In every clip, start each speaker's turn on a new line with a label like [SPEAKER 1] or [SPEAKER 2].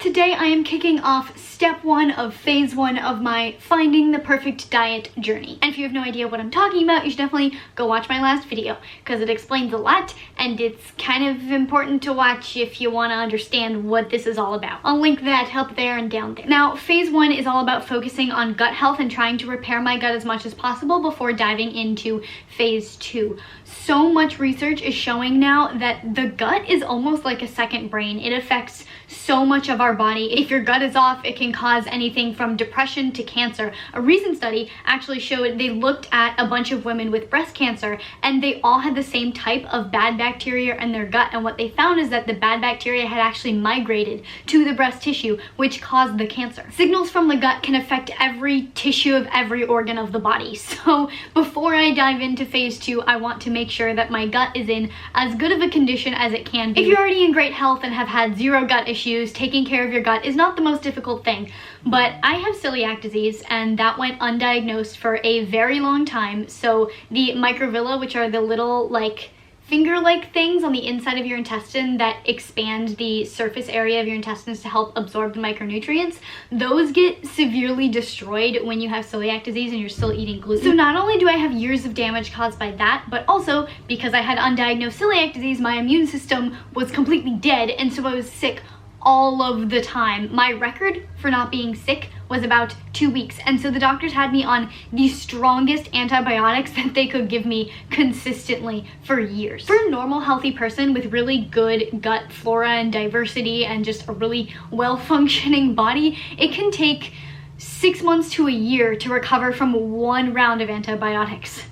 [SPEAKER 1] today I am kicking off step 1 of phase 1 of my finding the perfect diet journey. And if you have no idea what I'm talking about, you should definitely go watch my last video because it explains a lot and it's kind of important to watch if you want to understand what this is all about. I'll link that up there and down there. Now, phase 1 is all about focusing on gut health and trying to repair my gut as much as possible before diving into phase 2. So much research is showing now that the gut is almost like a second brain. It affects so much of our body. If your gut is off, it can cause anything from depression to cancer. A recent study actually showed they looked at a bunch of women with breast cancer and they all had the same type of bad bacteria in their gut, and what they found is that the bad bacteria had actually migrated to the breast tissue, which caused the cancer. Signals from the gut can affect every tissue of every organ of the body. So before I dive into phase 2, I want to make sure that my gut is in as good of a condition as it can be. If you're already in great health and have had zero gut issues, taking care of your gut is not the most difficult thing. But I have celiac disease and that went undiagnosed for a very long time. So the microvilli, which are the little like finger-like things on the inside of your intestine that expand the surface area of your intestines to help absorb the micronutrients, those get severely destroyed when you have celiac disease and you're still eating gluten. So not only do I have years of damage caused by that, but also because I had undiagnosed celiac disease, my immune system was completely dead, and so I was sick all of the time. My record for not being sick was about 2 weeks, and so the doctors had me on the strongest antibiotics that they could give me consistently for years. For a normal healthy person with really good gut flora and diversity and just a really well-functioning body, it can take 6 months to a year to recover from 1 round of antibiotics.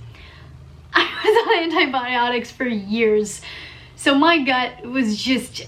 [SPEAKER 1] I was on antibiotics for years, so my gut was just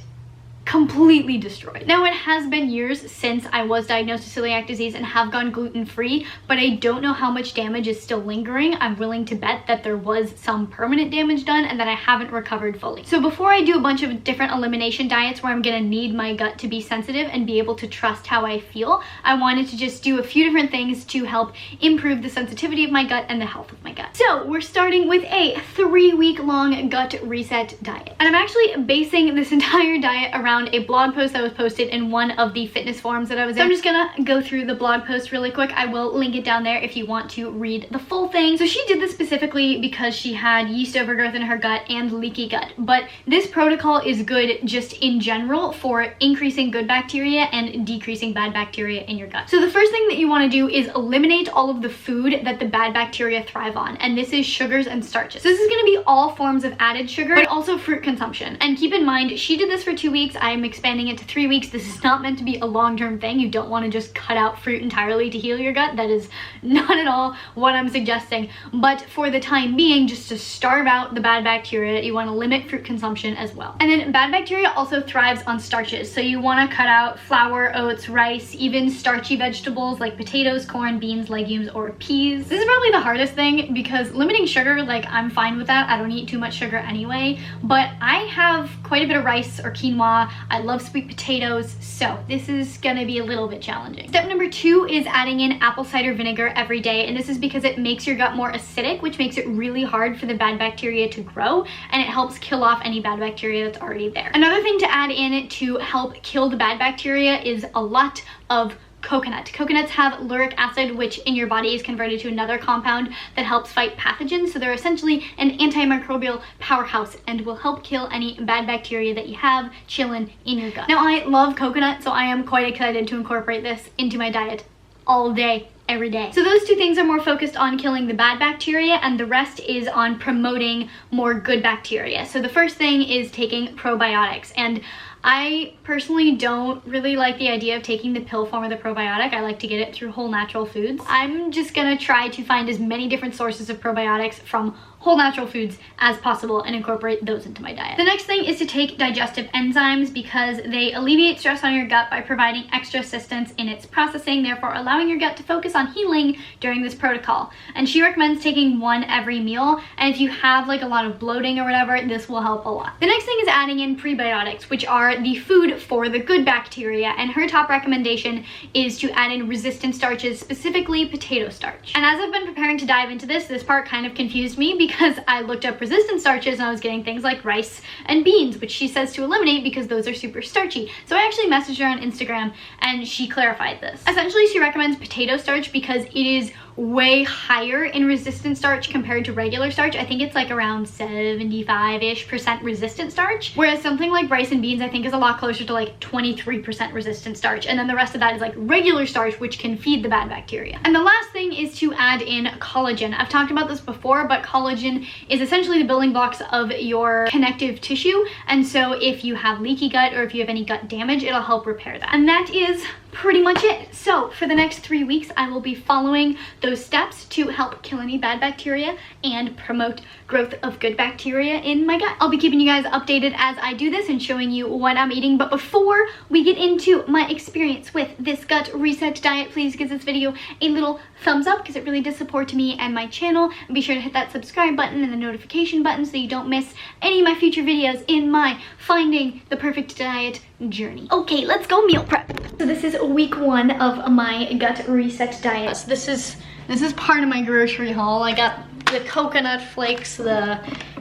[SPEAKER 1] completely destroyed. Now, it has been years since I was diagnosed with celiac disease and have gone gluten-free, but I don't know how much damage is still lingering. I'm willing to bet that there was some permanent damage done and that I haven't recovered fully. So before I do a bunch of different elimination diets where I'm gonna need my gut to be sensitive and be able to trust how I feel, I wanted to just do a few different things to help improve the sensitivity of my gut and the health of my gut. So we're starting with a 3-week-long gut reset diet. And I'm actually basing this entire diet around a blog post that was posted in one of the fitness forums that I was in. So I'm just gonna go through the blog post really quick. I will link it down there if you want to read the full thing. So she did this specifically because she had yeast overgrowth in her gut and leaky gut. But this protocol is good just in general for increasing good bacteria and decreasing bad bacteria in your gut. So the first thing that you want to do is eliminate all of the food that the bad bacteria thrive on, and this is sugars and starches. So this is going to be all forms of added sugar, but also fruit consumption. And keep in mind, she did this for 2 weeks. I'm expanding it to 3 weeks. This is not meant to be a long-term thing. You don't want to just cut out fruit entirely to heal your gut. That is not at all what I'm suggesting. But for the time being, just to starve out the bad bacteria, you want to limit fruit consumption as well. And then bad bacteria also thrives on starches. So you want to cut out flour, oats, rice, even starchy vegetables like potatoes, corn, beans, legumes, or peas. This is probably the hardest thing because limiting sugar, like I'm fine with that. I don't eat too much sugar anyway, but I have quite a bit of rice or quinoa. I love sweet potatoes, so this is gonna be a little bit challenging. Step number 2 is adding in apple cider vinegar every day, and this is because it makes your gut more acidic, which makes it really hard for the bad bacteria to grow, and it helps kill off any bad bacteria that's already there. Another thing to add in to help kill the bad bacteria is a lot of coconut. Coconuts have lauric acid, which in your body is converted to another compound that helps fight pathogens. So they're essentially an antimicrobial powerhouse and will help kill any bad bacteria that you have chilling in your gut. Now, I love coconut, so I am quite excited to incorporate this into my diet all day, every day. So those 2 things are more focused on killing the bad bacteria, and the rest is on promoting more good bacteria. So the first thing is taking probiotics, and I personally don't really like the idea of taking the pill form of the probiotic. I like to get it through whole natural foods. I'm just gonna try to find as many different sources of probiotics from whole natural foods as possible and incorporate those into my diet. The next thing is to take digestive enzymes because they alleviate stress on your gut by providing extra assistance in its processing, therefore allowing your gut to focus on healing during this protocol. And she recommends taking 1 every meal, and if you have like a lot of bloating or whatever, this will help a lot. The next thing is adding in prebiotics, which are the food for the good bacteria, and her top recommendation is to add in resistant starches, specifically potato starch. And as I've been preparing to dive into this part kind of confused me because I looked up resistant starches and I was getting things like rice and beans, which she says to eliminate because those are super starchy. So I actually messaged her on Instagram and she clarified this. Essentially, she recommends potato starch because it is way higher in resistant starch compared to regular starch. I think it's like around 75-ish% resistant starch, whereas something like rice and beans I think is a lot closer to like 23% resistant starch, and then the rest of that is like regular starch, which can feed the bad bacteria. And the last thing is to add in collagen. I've talked about this before, but collagen is essentially the building blocks of your connective tissue, and so if you have leaky gut or if you have any gut damage, it'll help repair that. And that is pretty much it. So for the next 3 weeks, I will be following those steps to help kill any bad bacteria and promote growth of good bacteria in my gut. I'll be keeping you guys updated as I do this and showing you what I'm eating. But before we get into my experience with this gut reset diet, please give this video a little thumbs up because it really does support me and my channel. And be sure to hit that subscribe button and the notification button so you don't miss any of my future videos in my Finding the Perfect Diet journey. Okay, let's go meal prep. So this is week 1 of my gut reset diet. So this is part of my grocery haul. I got the coconut flakes, the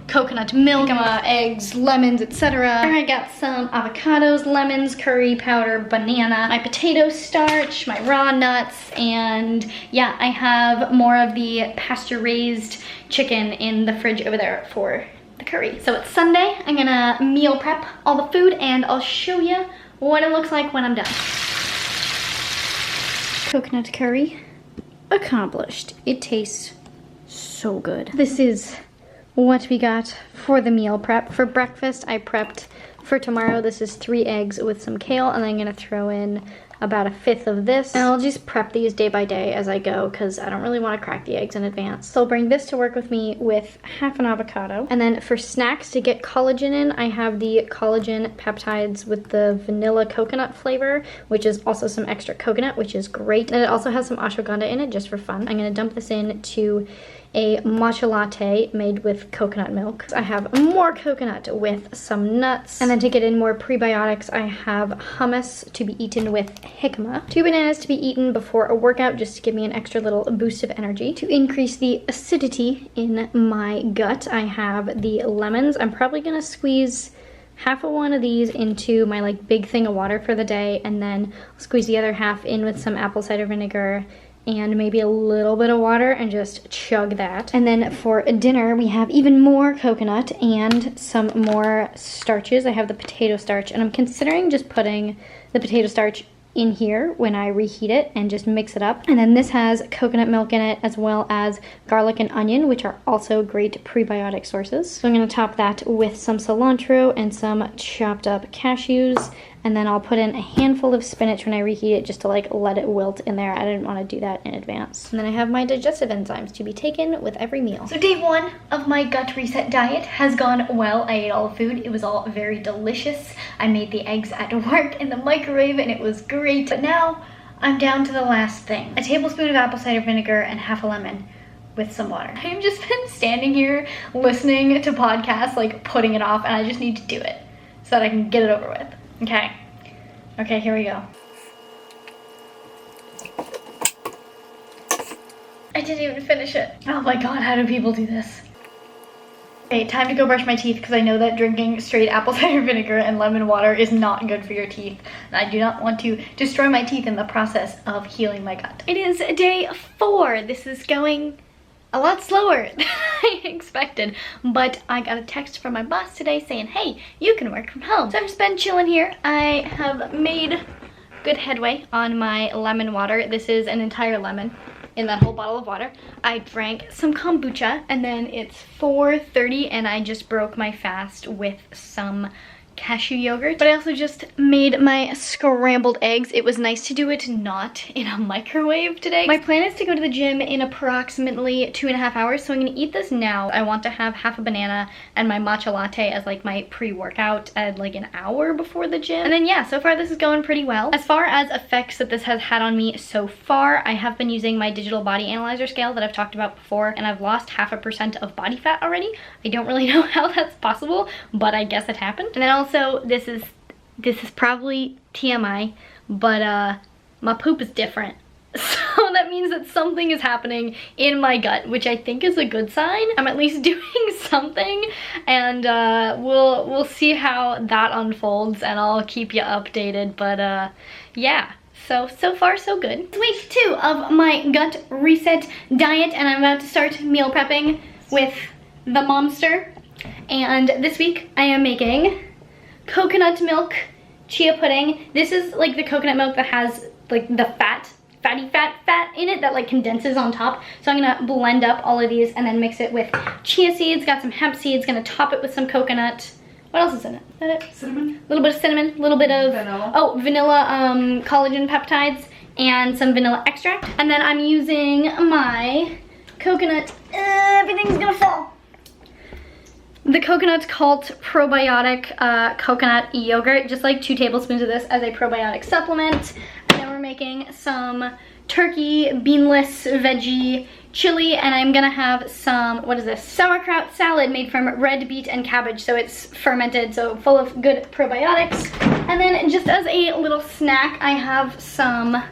[SPEAKER 1] coconut milk, eggs, lemons, etc. I got some avocados, lemons, curry powder, banana, my potato starch, my raw nuts, and yeah, I have more of the pasture-raised chicken in the fridge over there for the curry. So it's Sunday. I'm gonna meal prep all the food and I'll show you what it looks like when I'm done. Coconut curry accomplished. It tastes so good. This is what we got for the meal prep. For breakfast, I prepped for tomorrow. This is 3 eggs with some kale, and I'm gonna throw in about 1/5 of this. And I'll just prep these day by day as I go because I don't really want to crack the eggs in advance. So I'll bring this to work with me with half an avocado. And then for snacks to get collagen in, I have the Collagen Peptides with the vanilla coconut flavor, which is also some extra coconut, which is great. And it also has some ashwagandha in it just for fun. I'm gonna dump this into a matcha latte made with coconut milk. I have more coconut with some nuts. And then to get in more prebiotics, I have hummus to be eaten with jicama. 2 bananas to be eaten before a workout just to give me an extra little boost of energy. To increase the acidity in my gut, I have the lemons. I'm probably gonna squeeze half of one of these into my like big thing of water for the day, and then I'll squeeze the other half in with some apple cider vinegar and maybe a little bit of water and just chug that. And then for dinner, we have even more coconut and some more starches. I have the potato starch, and I'm considering just putting the potato starch in here when I reheat it and just mix it up. And then this has coconut milk in it as well as garlic and onion, which are also great prebiotic sources. So I'm gonna top that with some cilantro and some chopped up cashews. And then I'll put in a handful of spinach when I reheat it just to like let it wilt in there. I didn't want to do that in advance. And then I have my digestive enzymes to be taken with every meal. So day 1 of my gut reset diet has gone well. I ate all the food. It was all very delicious. I made the eggs at work in the microwave and it was great. But now I'm down to the last thing. A tablespoon of apple cider vinegar and half a lemon with some water. I've just been standing here listening to podcasts, like putting it off, and I just need to do it so that I can get it over with. Okay, here we go. I didn't even finish it. Oh my god, how do people do this? Okay, time to go brush my teeth because I know that drinking straight apple cider vinegar and lemon water is not good for your teeth. And I do not want to destroy my teeth in the process of healing my gut. It is day 4. This is going a lot slower than I expected, but I got a text from my boss today saying, hey, you can work from home. So I've just been chilling here. I have made good headway on my lemon water. This is an entire lemon in that whole bottle of water. I drank some kombucha, and then it's 4:30 and I just broke my fast with some cashew yogurt. But I also just made my scrambled eggs. It was nice to do it not in a microwave today. My plan is to go to the gym in approximately 2.5 hours, so I'm gonna eat this now. I want to have half a banana and my matcha latte as like my pre-workout at like an hour before the gym. And then yeah, so far this is going pretty well. As far as effects that this has had on me so far, I have been using my digital body analyzer scale that I've talked about before, and I've lost 0.5% of body fat already. I don't really know how that's possible, but I guess it happened. And then also, this is this is probably TMI, but my poop is different. So that means that something is happening in my gut, which I think is a good sign. I'm at least doing something, and we'll see how that unfolds, and I'll keep you updated. But yeah, so far so good. It's week 2 of my gut reset diet, and I'm about to start meal prepping with the momster. And this week I am making coconut milk chia pudding. This is like the coconut milk that has like the fatty fat in it that like condenses on top. So I'm gonna blend up all of these and then mix it with chia seeds, got some hemp seeds, gonna top it with some coconut. What else is in it? Is that it? Cinnamon. A little bit of cinnamon, a little bit of vanilla. Oh, vanilla collagen peptides, and some vanilla extract. And then I'm using my coconut, everything's gonna fall. The coconut called Probiotic coconut yogurt, just like 2 tablespoons of this as a probiotic supplement. And then we're making some turkey beanless veggie chili, and I'm gonna have some, what is this, sauerkraut salad made from red beet and cabbage, so it's fermented, so full of good probiotics. And then just as a little snack, I have some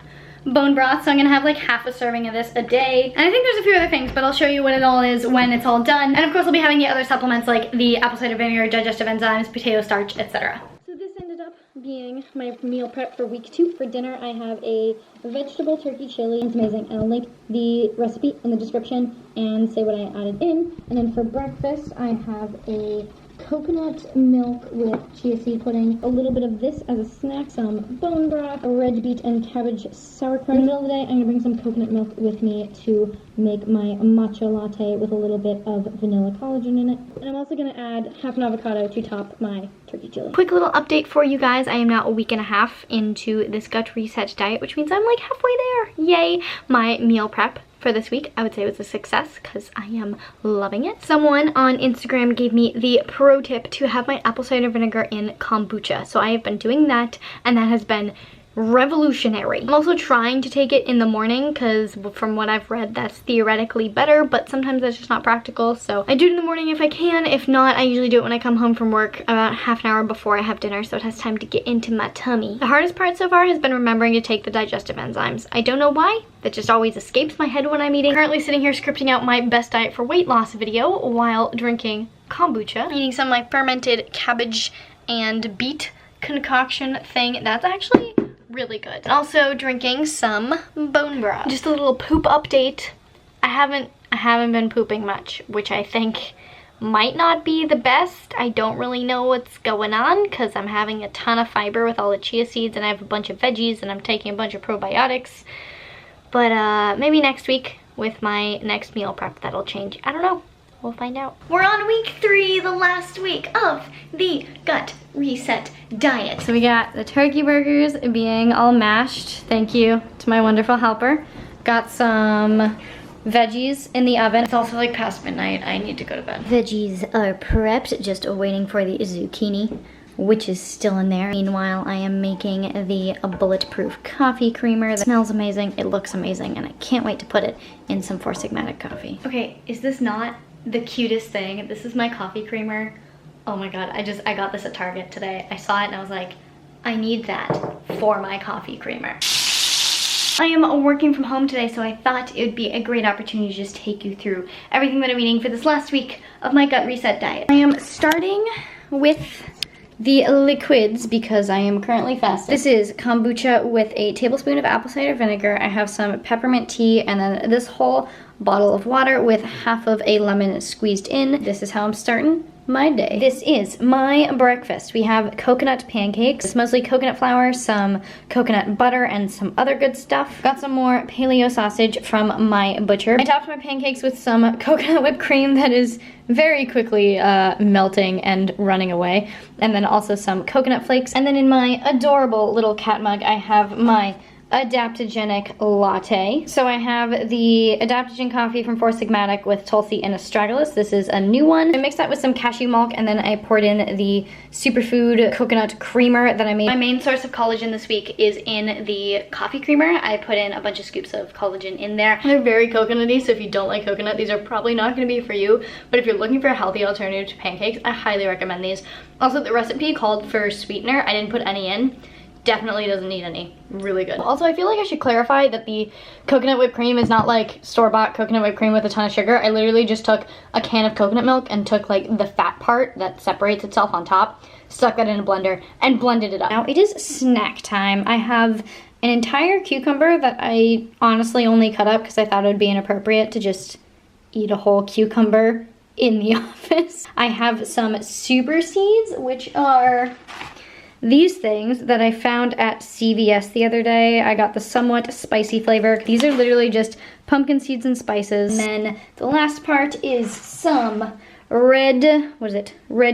[SPEAKER 1] bone broth, so I'm gonna have like half a serving of this a day. And I think there's a few other things, but I'll show you what it all is when it's all done. And of course I'll be having the other supplements like the apple cider vinegar, digestive enzymes, potato starch, etc. So this ended up being my meal prep for week 2. For dinner I have a vegetable turkey chili. It's amazing, and I'll link the recipe in the description and say what I added in. And then for breakfast I have a coconut milk with chia seed pudding, a little bit of this as a snack, some bone broth, red beet and cabbage sauerkraut. In the middle of the day, I'm gonna bring some coconut milk with me to make my matcha latte with a little bit of vanilla collagen in it. And I'm also gonna add half an avocado to top my turkey chili. Quick little update for you guys. I am now a week and a half into this gut reset diet, which means I'm like halfway there. Yay! My meal prep for this week, I would say, was a success because I am loving it. Someone on Instagram gave me the pro tip to have my apple cider vinegar in kombucha. So I have been doing that, and that has been revolutionary. I'm also trying to take it in the morning because from what I've read, that's theoretically better, but sometimes that's just not practical. So I do it in the morning if I can. If not, I usually do it when I come home from work about half an hour before I have dinner, so it has time to get into my tummy. The hardest part so far has been remembering to take the digestive enzymes. I don't know why. That just always escapes my head when I'm eating. Currently sitting here scripting out my best diet for weight loss video while drinking kombucha. Eating some of my fermented cabbage and beet concoction thing. That's actually really good. Also drinking some bone broth. Just a little poop update. I haven't been pooping much, which I think might not be the best. I don't really know what's going on because I'm having a ton of fiber with all the chia seeds, and I have a bunch of veggies, and I'm taking a bunch of probiotics. But maybe next week with my next meal prep that'll change. I don't know. We'll find out. We're on week 3, the last week of the gut reset diet. So we got the turkey burgers being all mashed. Thank you to my wonderful helper. Got some veggies in the oven. It's also like past midnight. I need to go to bed. Veggies are prepped, just waiting for the zucchini, which is still in there. Meanwhile, I am making the bulletproof coffee creamer. That smells amazing, it looks amazing, and I can't wait to put it in some Four Sigmatic coffee. Okay, is this not the cutest thing? This is my coffee creamer. Oh my god, I got this at Target today. I saw it and I was like, I need that for my coffee creamer. I am working from home today, so I thought it would be a great opportunity to just take you through everything that I'm eating for this last week of my gut reset diet. I am starting with the liquids because I am currently fasting. This is kombucha with a tablespoon of apple cider vinegar. I have some peppermint tea, and then this whole bottle of water with half of a lemon squeezed in. This is how I'm starting my day. This is my breakfast. We have coconut pancakes. It's mostly coconut flour, some coconut butter, and some other good stuff. Got some more paleo sausage from my butcher. I topped my pancakes with some coconut whipped cream that is very quickly melting and running away. And then also some coconut flakes. And then in my adorable little cat mug, I have my Adaptogenic Latte. So I have the adaptogen coffee from Four Sigmatic with Tulsi and Astragalus. This is a new one. I mixed that with some cashew milk, and then I poured in the superfood coconut creamer that I made. My main source of collagen this week is in the coffee creamer. I put in a bunch of scoops of collagen in there. They're very coconutty, so if you don't like coconut, these are probably not going to be for you. But if you're looking for a healthy alternative to pancakes, I highly recommend these. Also, the recipe called for sweetener. I didn't put any in. Definitely doesn't need any. Really good. Also, I feel like I should clarify that the coconut whipped cream is not like store-bought coconut whipped cream with a ton of sugar. I literally just took a can of coconut milk and took like the fat part that separates itself on top, stuck that in a blender, and blended it up. Now it is snack time. I have an entire cucumber that I honestly only cut up because I thought it would be inappropriate to just eat a whole cucumber in the office. I have some super seeds, which are these things that I found at CVS the other day. I got the somewhat spicy flavor. These are literally just pumpkin seeds and spices. And then the last part is some red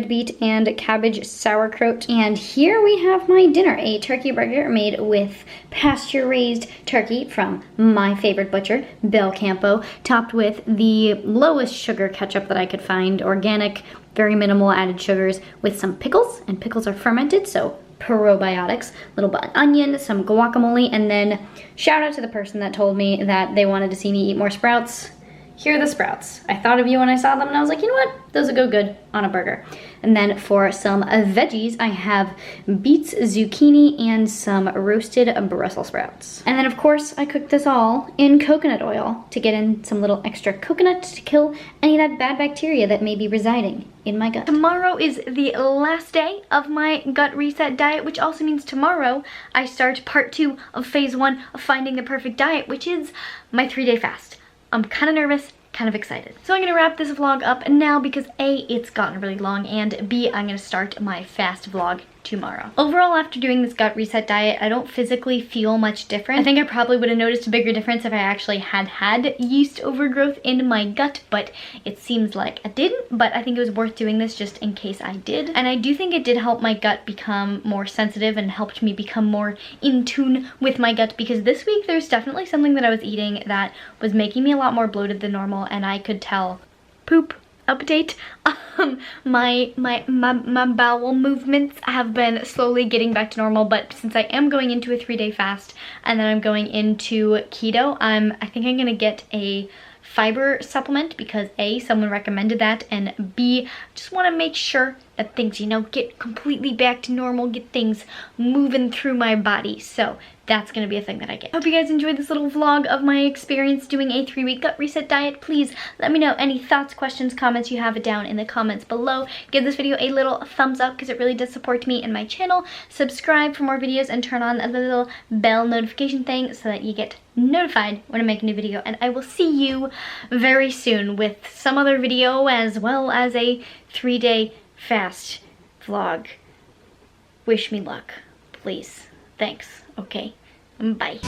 [SPEAKER 1] beet and cabbage sauerkraut. And here we have my dinner, a turkey burger made with pasture-raised turkey from my favorite butcher, Bel Campo, topped with the lowest sugar ketchup that I could find, organic, very minimal added sugars, with some pickles, and pickles are fermented, so probiotics, little bit onion, some guacamole, and then shout out to the person that told me that they wanted to see me eat more sprouts. Here are the sprouts. I thought of you when I saw them, and I was like, you know what? Those would go good on a burger. And then for some veggies, I have beets, zucchini, and some roasted Brussels sprouts. And then, of course, I cooked this all in coconut oil to get in some little extra coconut to kill any of that bad bacteria that may be residing in my gut. Tomorrow is the last day of my gut reset diet, which also means tomorrow I start part 2 of phase 1 of finding the perfect diet, which is my 3-day fast. I'm kind of nervous, kind of excited. So I'm gonna wrap this vlog up now because A, it's gotten really long, and B, I'm gonna start my fast vlog tomorrow. Overall, after doing this gut reset diet, I don't physically feel much different. I think I probably would have noticed a bigger difference if I actually had yeast overgrowth in my gut, but it seems like I didn't. But I think it was worth doing this just in case I did. And I do think it did help my gut become more sensitive and helped me become more in tune with my gut, because this week there's definitely something that I was eating that was making me a lot more bloated than normal, and I could tell. Poop update. My bowel movements have been slowly getting back to normal, but since I am going into a 3-day fast and then I'm going into keto, I think I'm gonna get a fiber supplement because A, someone recommended that, and B, just want to make sure that things, you know, get completely back to normal, get things moving through my body. So that's gonna be a thing that I get. Hope you guys enjoyed this little vlog of my experience doing a 3-week gut reset diet. Please let me know any thoughts, questions, comments you have down in the comments below. Give this video a little thumbs up because it really does support me and my channel. Subscribe for more videos and turn on the little bell notification thing so that you get notified when I make a new video. And I will see you very soon with some other video as well as a 3-day fast vlog. Wish me luck, please. Thanks. Okay. Bye.